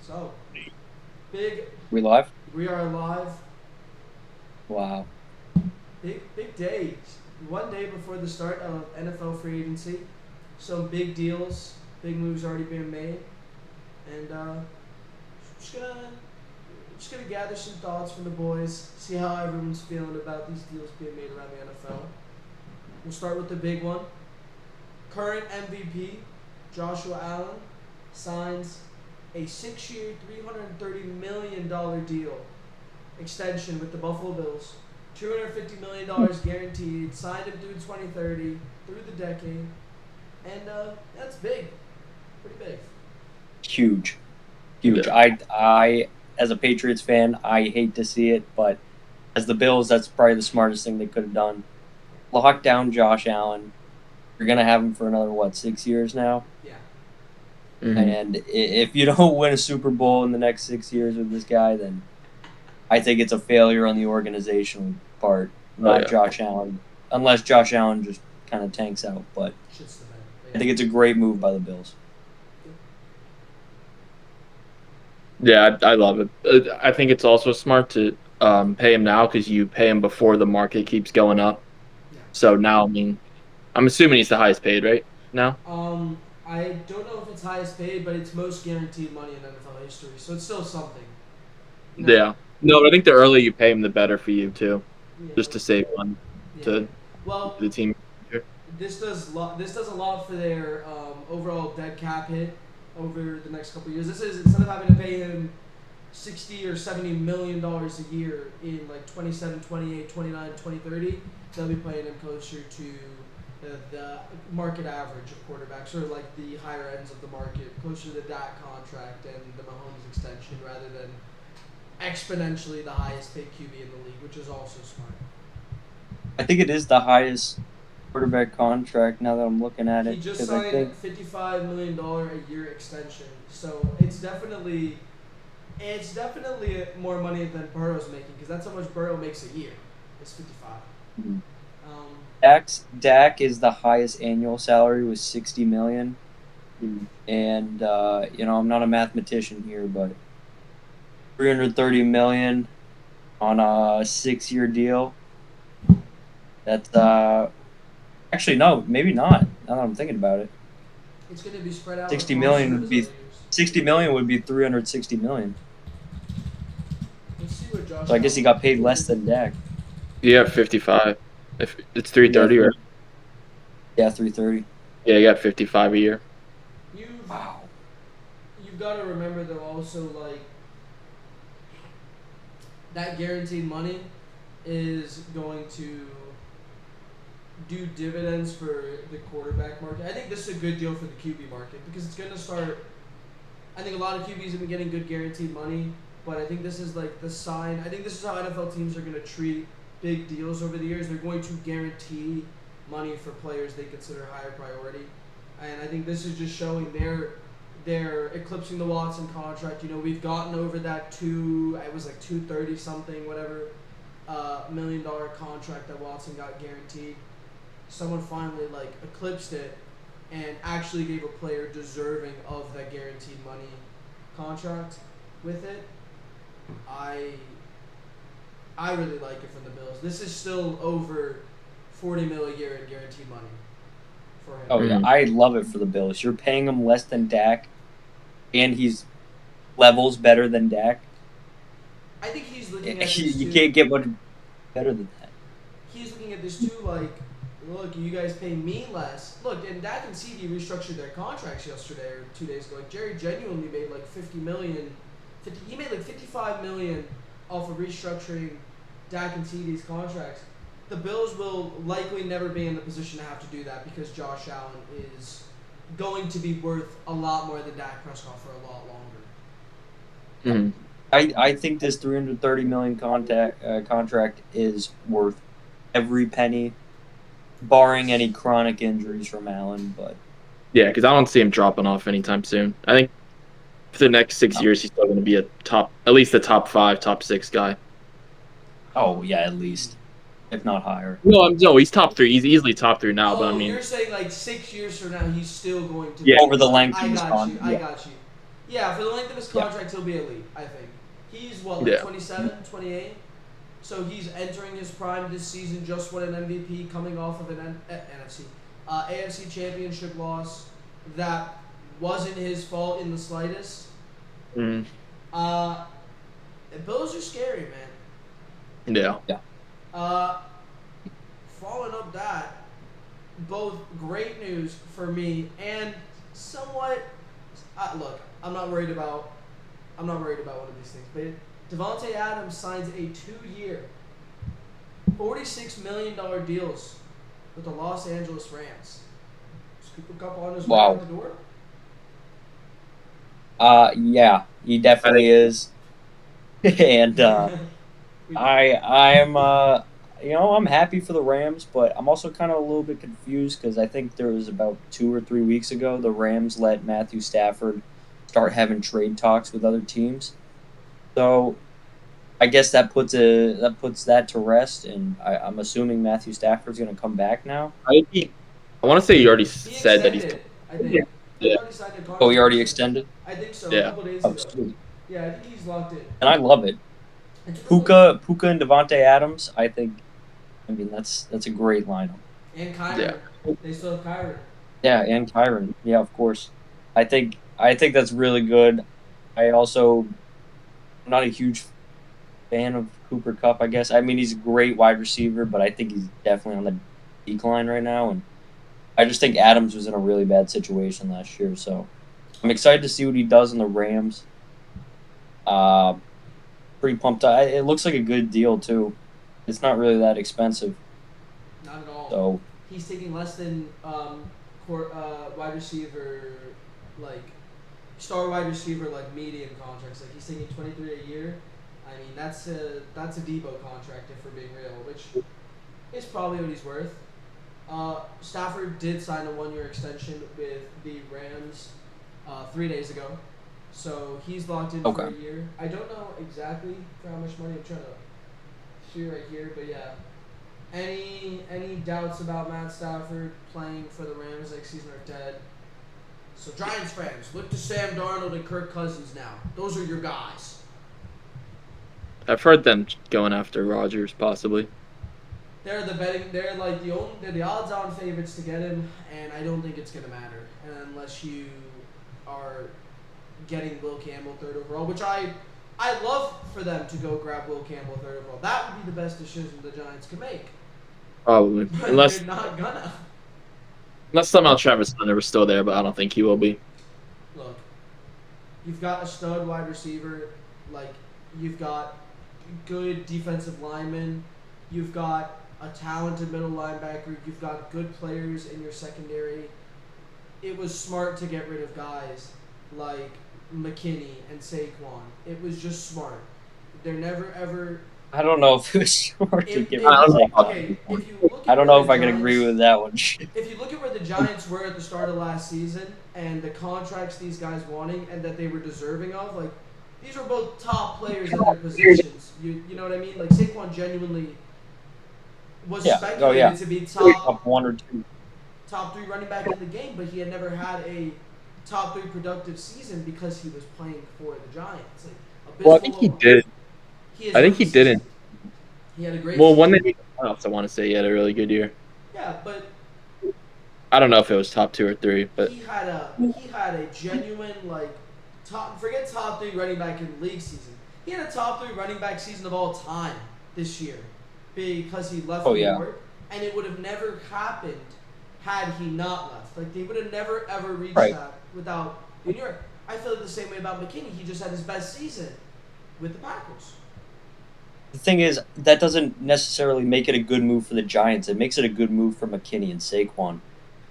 So, big. We live? We are live. Wow. Big day. One day before the start of NFL free agency. Some big deals, big moves already being made, and just gonna just gonna gather some thoughts from the boys, see how everyone's feeling about these deals being made around the NFL. We'll start with the big one. Current MVP Joshua Allen signs a 6-year, $330 million deal extension with the Buffalo Bills. $250 million guaranteed, signed him through 2030, through the decade. And that's big. Pretty big. Huge. Huge. Yeah. I as a Patriots fan, I hate to see it, but as the Bills, that's probably the smartest thing they could have done. Lock down Josh Allen. You're gonna have him for another 6 years now. Yeah. Mhm. And if you don't win a Super Bowl in the next 6 years with this guy, then I think it's a failure on the organizational part, not yeah. Josh Allen. Unless Josh Allen just kind of tanks out, but Shit's the bed. I think it's a great move by the Bills. Yeah, I love it. I think it's also smart to pay him now because you pay him before the market keeps going up. Yeah. So now, I mean, I'm assuming he's the highest paid right now. I don't know if it's highest paid, but it's most guaranteed money in NFL history, so it's still something. No. Yeah. No, but I think the earlier you pay him, the better for you too, Yeah. just to save money Yeah. to Well, the team. this does a lot for their overall dead cap hit over the next couple of years. This is instead of having to pay him 60 or 70 million dollars a year in like 27, 28, 29, 2030, they'll be paying him closer to the market average of quarterbacks, or like the higher ends of the market, closer to the Dak contract and the Mahomes extension, rather than exponentially the highest paid QB in the league, which is also smart. I think it is the highest quarterback contract now that I'm looking at it. He just 'cause signed I think $55 million a year extension, so it's definitely more money than Burrow's making, because that's how much Burrow makes a year. It's 55. Mhm. Um, Dak is the highest annual salary with 60 million. And I'm not a mathematician here, but 330 million on a 6-year deal. That's actually no, maybe not. Now that I'm thinking about it, it's going to be spread out 60 across million his would be other years. 60 million would be 360 million. Let's see what Josh. So I guess he got paid less than Dak. Yeah, 55. If it's Yeah, 330, right? Yeah, 330. Yeah, you got 55 a year. You've Wow. you've got to remember though also, like, that guaranteed money is going to do dividends for the quarterback market. I think this is a good deal for the QB market, because it's going to start. I think a lot of QBs have been getting good guaranteed money, but I think this is like the sign. I think this is how NFL teams are going to treat big deals over the years. They're going to guarantee money for players they consider higher priority, and I think this is just showing they're eclipsing the Watson contract. We've gotten over that it was like 230 something, whatever, $1 million contract that Watson got guaranteed. Someone finally like eclipsed it and actually gave a player deserving of that guaranteed money contract with it. I really like it from the Bills. This is still over 40 mil a year in guaranteed money for him. Oh yeah, I love it for the Bills. You're paying him less than Dak, and he's levels better than Dak. I think he's looking at this You too. can't get much better than that. He's looking at this too, like, look, you guys pay me less. Look, and Dak and CD restructured their contracts yesterday or 2 days ago. Like, Jerry genuinely made like 50 million. He made like 55 million off of restructuring Dak and CD's contracts. The Bills will likely never be in the position to have to do that, because Josh Allen is going to be worth a lot more than Dak Prescott for a lot longer. Mhm. I think this 330 million contract is worth every penny, barring any chronic injuries from Allen. But Yeah, because I don't see him dropping off anytime soon. I think for the next 6 years, he's still going to be at least a top 5, top 6 guy. oh yeah, at least, if not higher. No, he's top 3. He's easily top 3 now. But I Oh, mean, you're saying like 6 years from now he's still going to Yeah. be Over the length I of his got you. contract. I Yeah. got you. Yeah, for the length of his contract, he'll be elite, I think. He's, what, like 27, 28? So he's entering his prime this season, just won an MVP, coming off of an AFC Championship loss that wasn't his fault in the slightest. Mm. The Bills are scary, man. Yeah. Following up that, both great news for me and somewhat. Look, I'm not worried about one of these things, but Davante Adams signs a 2-year, $46 million deals with the Los Angeles Rams. Is Cooper Kupp on his way out the door? Yeah, he definitely is. And I'm I'm happy for the Rams, but I'm also kind of a little bit confused because I think there was about 2 or 3 weeks ago the Rams let Matthew Stafford start having trade talks with other teams. So I guess that puts that to rest, and I'm assuming Matthew Stafford's going to come back now. I want to say he already said that he's. I think. Yeah. Oh, he already extended? I think so. Yeah. A couple days ago. Sweet. Yeah, I think he's locked in. And I love it. Puka and Davante Adams, I mean that's a great lineup. And Kyron. Yeah. They still have Kyron. Yeah, and Kyron. Yeah, of course. I think that's really good. I'm not a huge fan of Cooper Kupp, I guess. I mean, he's a great wide receiver, but I think he's definitely on the decline right now, and I just think Adams was in a really bad situation last year, so I'm excited to see what he does in the Rams. Pretty pumped. It looks like a good deal too. It's not really that expensive. Not at all. So he's taking less than wide receiver, like star wide receiver, like median contracts. Like he's taking 23 a year. I mean that's a Debo contract if we're being real, which is probably what he's worth. Stafford did sign a 1-year extension with the Rams 3 days ago. So he's locked in for a year. I don't know exactly for how much money. I'm trying to see right here, but yeah. Any doubts about Matt Stafford playing for the Rams next season are dead. So Giants fans, look to Sam Darnold and Kirk Cousins now. Those are your guys. I've heard them going after Rodgers possibly. They're the odds-on favorites to get him, and I don't think it's gonna matter unless you are getting Will Campbell 3rd overall, which I love for them to go grab Will Campbell 3rd overall. That would be the best decision the Giants could make. Probably, unless they're not gonna. Unless somehow Travis Hunter was still there, but I don't think he will be. Look, you've got a stud wide receiver, you've got good defensive linemen, you've got a talented middle linebacker, you've got good players in your secondary. It was smart to get rid of guys like McKinney and Saquon. It was just smart. They're never ever. I don't know if it was smart to get rid of Saquon. I don't know if I can agree with that one. If you look at where the Giants were at the start of last season and the contracts these guys wanting and that they were deserving of, these were both top players at their positions. You know what I mean? Saquon genuinely was speculated to be top 1 or 2. Top 3 running back in the game, but he had never had a top 3 productive season because he was playing for the Giants. Well, I think he did. I think he didn't. He had a great season. When they made the playoffs, I want to say he had a really good year. Yeah, but I don't know if it was top 2 or 3, but he had a genuine forget top 3 running back in the league season. He had a top 3 running back season of all time this year because he left New York, and it would have never happened had he not left. They would have never ever reached that without New York. I feel the same way about McKinney. He just had his best season with the Packers. The thing is, that doesn't necessarily make it a good move for the Giants. It makes it a good move for McKinney and Saquon.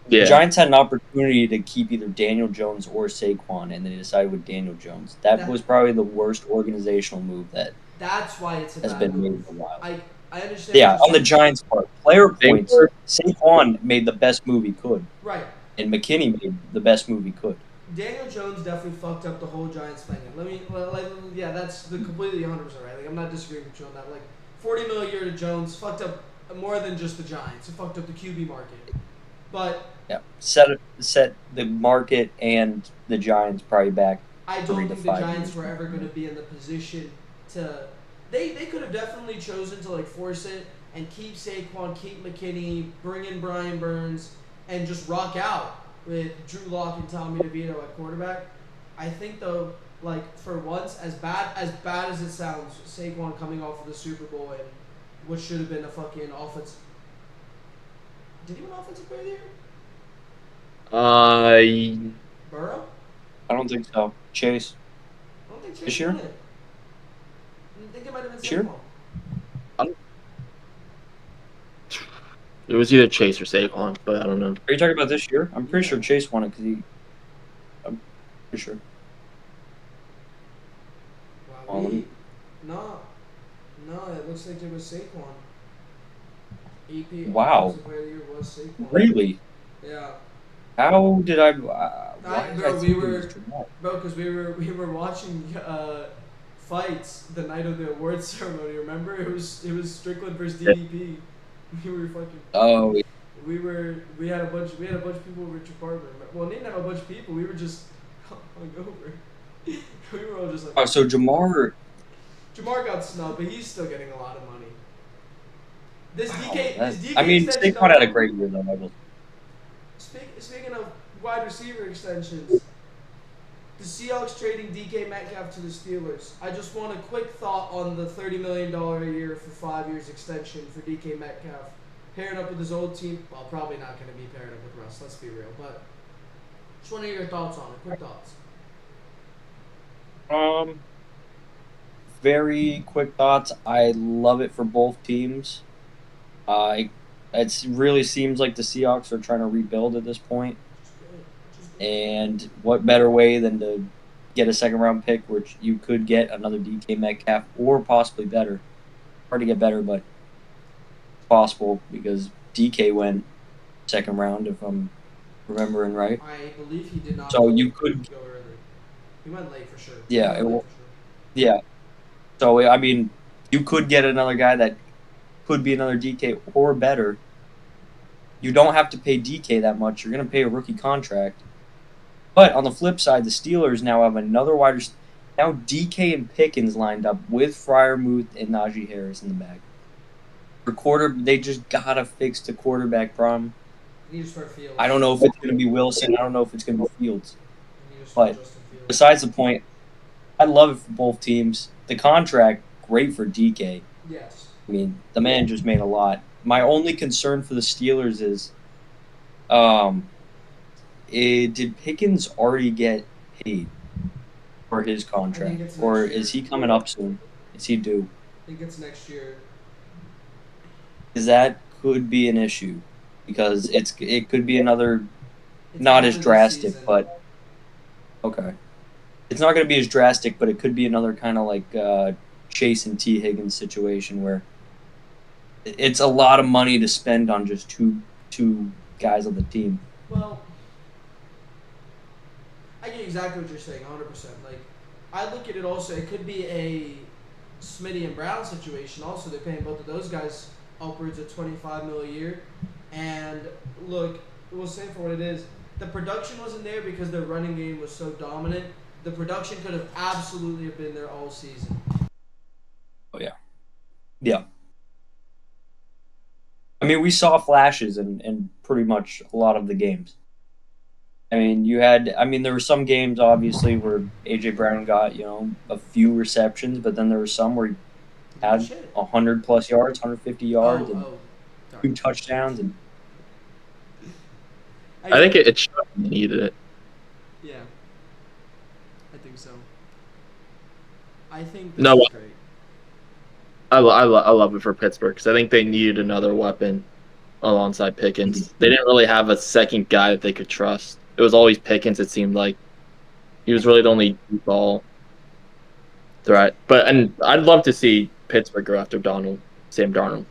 Yeah. The Giants had an opportunity to keep either Daniel Jones or Saquon, and they decided with Daniel Jones. That was probably the worst organizational move that's why it's has been made in a while. I understand. Yeah, on the Giants' part, player points, Saquon made the best move he could. Right. And McKinney made the best move he could. Daniel Jones definitely fucked up the whole Giants thing. That's completely 100% right. I'm not disagreeing with you on that. $40 million a year to Jones fucked up more than just the Giants. It fucked up the QB market. But set the market and the Giants probably back I 3 don't to think the 5 Giants years. were ever going to be in the position to. They could have definitely chosen to like force it and keep Saquon, keep McKinney, bring in Brian Burns, and just rock out with Drew Lock and Tommy DeVito at quarterback. I think though, like for once, as bad as it sounds, Saquon coming off of the Super Bowl and what should have been a fucking offense. Did he win offensive player of the year? Uh, Burrow? I don't think so. Chase. I don't think This Chase year? won it. I think it might have been This year? Saquon. it was either Chase or Saquon, but I don't know. Are you talking about this year? I'm pretty Yeah. sure Chase won it because he. I'm pretty sure. Wow, Let me- no, it looks like it was Saquon. EP Wow. Offensive Player of the Year was Saquon. Really? Yeah, How did I? Why did bro, I we think it were- was Jamal? bro, because we were watching fights the night of the awards ceremony. Remember, it was Strickland versus DDP. We were fucking. Oh, We had a bunch of people with Richard Barber. Well, we didn't have a bunch of people. We were just hungover. We were all just like. oh, so Jamar. Jamar got snubbed, but he's still getting a lot of money. This DK, Wow, this DK I mean, extension. Saquon had a great year though. I will. Speaking of wide receiver extensions, the Seahawks trading DK Metcalf to the Steelers. I just want a quick thought on the $30 million a year for 5 years extension for DK Metcalf. Pairing up with his old team. Well, probably not going to be paired up with Russ, let's be real. But just want to hear your thoughts on it. Quick thoughts. Very quick thoughts. I love it for both teams. It really seems like the Seahawks are trying to rebuild at this point. And what better way than to get a second round pick, which you could get another DK Metcalf or possibly better. Hard to get better, but it's possible because DK went second round, if I'm remembering right. I believe he did not. So you could, go early. He went late for sure. Yeah, He went it late will- for sure. yeah. So I mean, you could get another guy that could be another DK or better. You don't have to pay DK that much. You're going to pay a rookie contract. But on the flip side, the Steelers now have another wide receiver. Now DK and Pickens lined up with Freiermuth and Najee Harris in the bag. They just got to fix the quarterback problem. You need to start Fields. I don't know if it's going to be Wilson. I don't know if it's going to be Fields. You need to start but Justin Fields. Besides the point, I love it for both teams. The contract, great for DK. Yes. I mean, the man just made a lot. My only concern for the Steelers is, did Pickens already get paid for his contract, it's or next year. is he coming up soon? Is he due? I think it's next year. Because that could be an issue, because it could be another It's not after as this drastic, season. but okay. It's not going to be as drastic, but it could be another kind of like Chase and T. Higgins situation where it's a lot of money to spend on just two guys on the team. Well, I get exactly what you're saying, 100%. Like, I look at it also. It could be a Smitty and Brown situation. Also, they're paying both of those guys upwards of $25 million a year. And look, we'll say for what it is. The production wasn't there because their running game was so dominant. The production could have absolutely have been there all season. Oh yeah, yeah. I mean, we saw flashes in pretty much a lot of the games. I mean, there were some games obviously where AJ Brown got a few receptions, but then there were some where he had Shit. 100+ yards, 150 yards, and Sorry. 2 touchdowns, and I think it showed he needed it. Yeah. I think so. I think No, this is great. I love it for Pittsburgh because I think they needed another weapon alongside Pickens. They didn't really have a second guy that they could trust. It was always Pickens, it seemed like. He was really the only deep ball threat. And I'd love to see Pittsburgh go after Sam Darnold.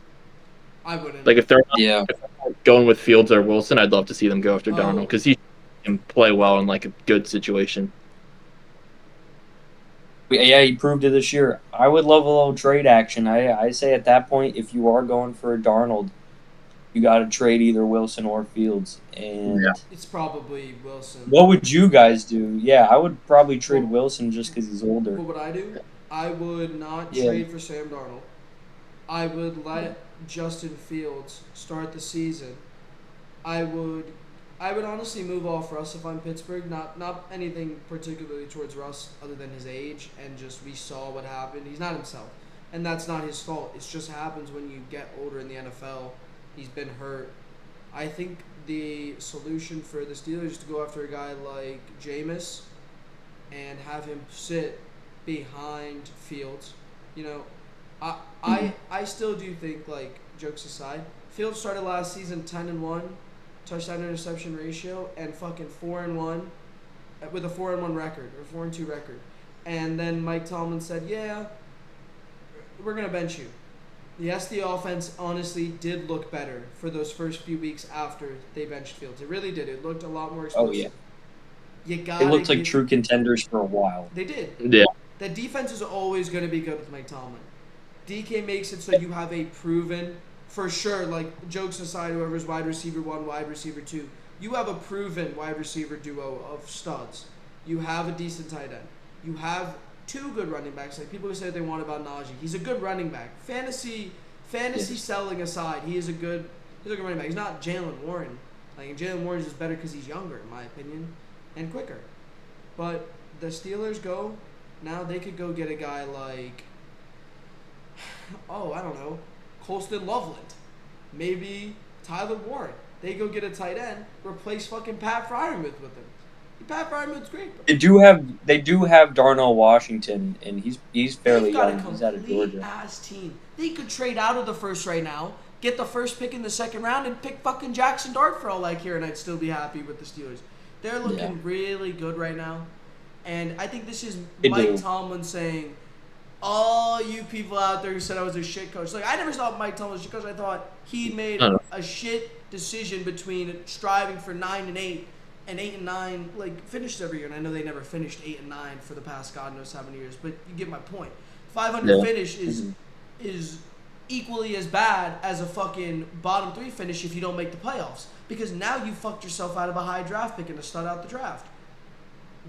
I wouldn't. Like if they're yeah. not going with Fields or Wilson, I'd love to see them go after Oh. Darnold because he can play well in like a good situation. Yeah, he proved it this year. I would love a little trade action. I say at that point, if you are going for a Darnold, you got to trade either Wilson or Fields. And It's probably Wilson. what would you guys do? Yeah, I would probably trade Well, Wilson just because he's older. What would I do? I would not Yeah. trade for Sam Darnold. I would let Justin Fields start the season. I would honestly move off Russ if I'm Pittsburgh. Not anything particularly towards Russ other than his age, and just we saw what happened. He's not himself, and that's not his fault. It just happens when you get older in the NFL. He's been hurt. I think the solution for the Steelers is to go after a guy like Jameis and have him sit behind Fields. You know, I still do think, like, jokes aside, Fields started last season 10-1 touchdown interception ratio and fucking 4-1 with a 4-1 record or 4-2 record. And then Mike Tomlin said, "Yeah, we're gonna bench you." Yes, the offense honestly did look better for those first few weeks after they benched Fields. It really did. It looked a lot more explosive. Oh, yeah. They looked like true contenders for a while. They did. Yeah. The defense is always going to be good with Mike Tomlin. DK makes it so you have a proven, for sure, like, jokes aside, whoever's wide receiver 1, wide receiver 2, you have a proven wide receiver duo of studs. You have a decent tight end. You have 2 good running backs. Like, people who say what they want about Najee. He's a good running back. Fantasy selling aside, he is a good running back. He's not Jalen Warren. Like, Jalen Warren is just better because he's younger, in my opinion, and quicker. But the Steelers now they could go get a guy like, I don't know, Colston Loveland. Maybe Tyler Warren. They go get a tight end, replace fucking Pat Freiermuth with him. Pat Freiermuth's great. Bro. They do have Darnell Washington, and he's fairly young. He's out of Georgia. Ass team. They could trade out of the first right now, get the first pick in the second round, and pick fucking Jackson Dart for all I care, and I'd still be happy with the Steelers. They're looking really good right now, and I think this is Mike Tomlin saying, all you people out there who said I was a shit coach. Like, I never thought Mike Tomlin was a shit coach. I thought he made a shit decision between striving for 9-8 and 8-9, like, finished every year. And I know they never finished 8-9 for the past God knows how many years, but you get my point. 500 finish is equally as bad as a fucking bottom 3 finish if you don't make the playoffs, because now you fucked yourself out of a high draft pick and to start out the draft.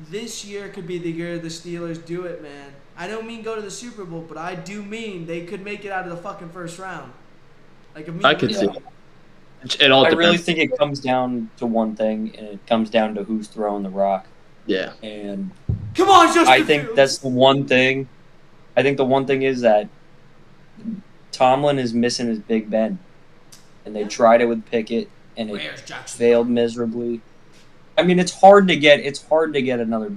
This year could be the year the Steelers do it, man. I don't mean go to the Super Bowl, but I do mean they could make it out of the fucking first round. Like, I could see. It all I depends. really think it comes down to one thing, and it comes down to who's throwing the rock. Yeah. And come on, Justin I think Fields. that's the one thing. I think the one thing is that Tomlin is missing his Big Ben, and they tried it with Pickett, and it failed miserably. I mean, it's hard to get another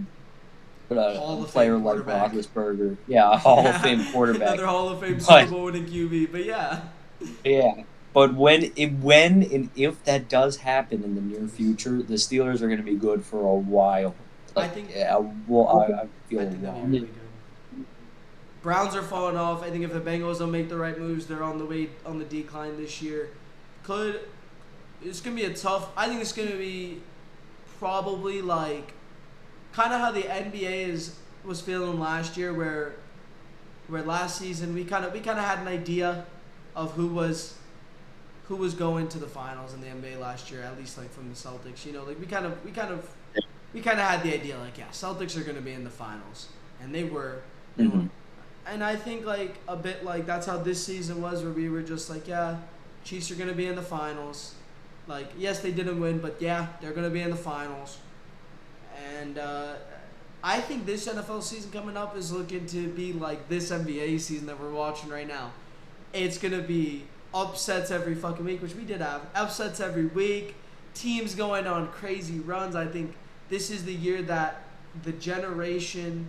player like Roethlisberger. Yeah, a Hall of Fame quarterback. Another Hall of Fame Super Bowl winning QB, but yeah. Yeah, but when and if that does happen in the near future, the Steelers are going to be good for a while. Like, I feel a while. Really good. Browns are falling off. I think if the Bengals don't make the right moves, they're on the decline this year. It's gonna be a tough. I think it's gonna be probably like kind of how the NBA was feeling last year, where last season we kind of had an idea of who was going to the finals in the NBA last year, at least like from the Celtics. You know, like we kind of had the idea, like, yeah, Celtics are gonna be in the finals, and they were. Mm-hmm. And I think, like, a bit like that's how this season was, where we were just like, yeah, Chiefs are going to be in the finals. Like, yes, they didn't win, but yeah, they're going to be in the finals. And I think this NFL season coming up is looking to be like this NBA season that we're watching right now. It's going to be upsets every fucking week, which we did have. Upsets every week. Teams going on crazy runs. I think this is the year that the generation...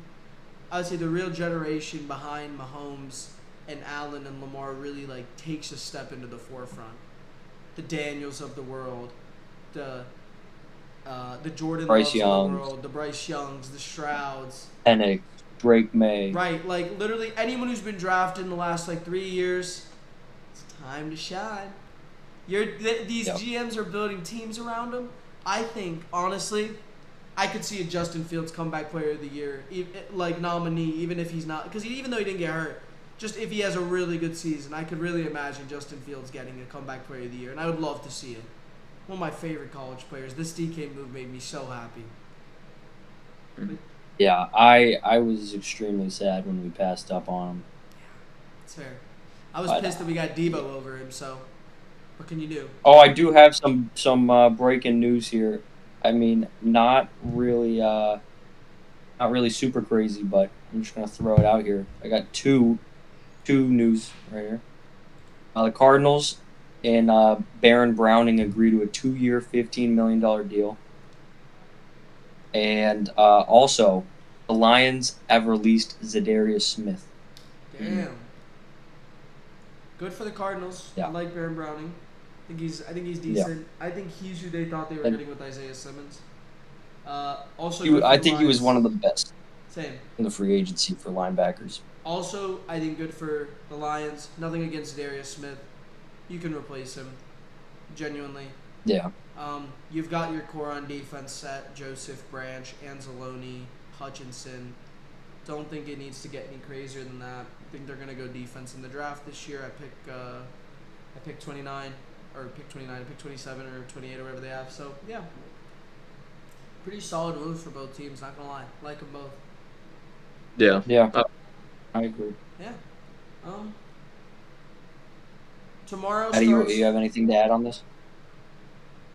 I would say the real generation behind Mahomes and Allen and Lamar really, like, takes a step into the forefront. The Daniels of the world, the Jordan Loves of the world, the Bryce Youngs, the Strouds, Penix, Drake May. Right, like, literally anyone who's been drafted in the last, like, 3 years, it's time to shine. These GMs are building teams around them. I think, honestly, I could see a Justin Fields comeback player of the year, like, nominee, even if he's not, because even though he didn't get hurt, just if he has a really good season, I could really imagine Justin Fields getting a comeback player of the year, and I would love to see it. One of my favorite college players. This DK move made me so happy. Yeah, I was extremely sad when we passed up on him. It's fair. I was But, pissed that we got Debo over him, so what can you do? Oh, I do have some breaking news here. I mean, not really super crazy, but I'm just gonna throw it out here. I got two news right here. The Cardinals and Baron Browning agree to a 2-year, $15 million deal. And also, the Lions have released Zadarius Smith. Damn. Good for the Cardinals. Yeah. I like Baron Browning. I think he's decent. I think he's who they thought they were getting with Isaiah Simmons. Also, I think he was one of the best Same. in the free agency for linebackers. Also, I think good for the Lions. Nothing against Darius Smith. You can replace him. Genuinely. Yeah. You've got your core on defense set: Joseph Branch, Anzalone, Hutchinson. Don't think it needs to get any crazier than that. I think they're gonna go defense in the draft this year. I pick 29 or pick 29. I pick 27 or 28 or whatever they have. So yeah, pretty solid moves for both teams. Not gonna lie, like them both. Yeah. Yeah. I agree. Yeah. Tomorrow How do starts. you have anything to add on this?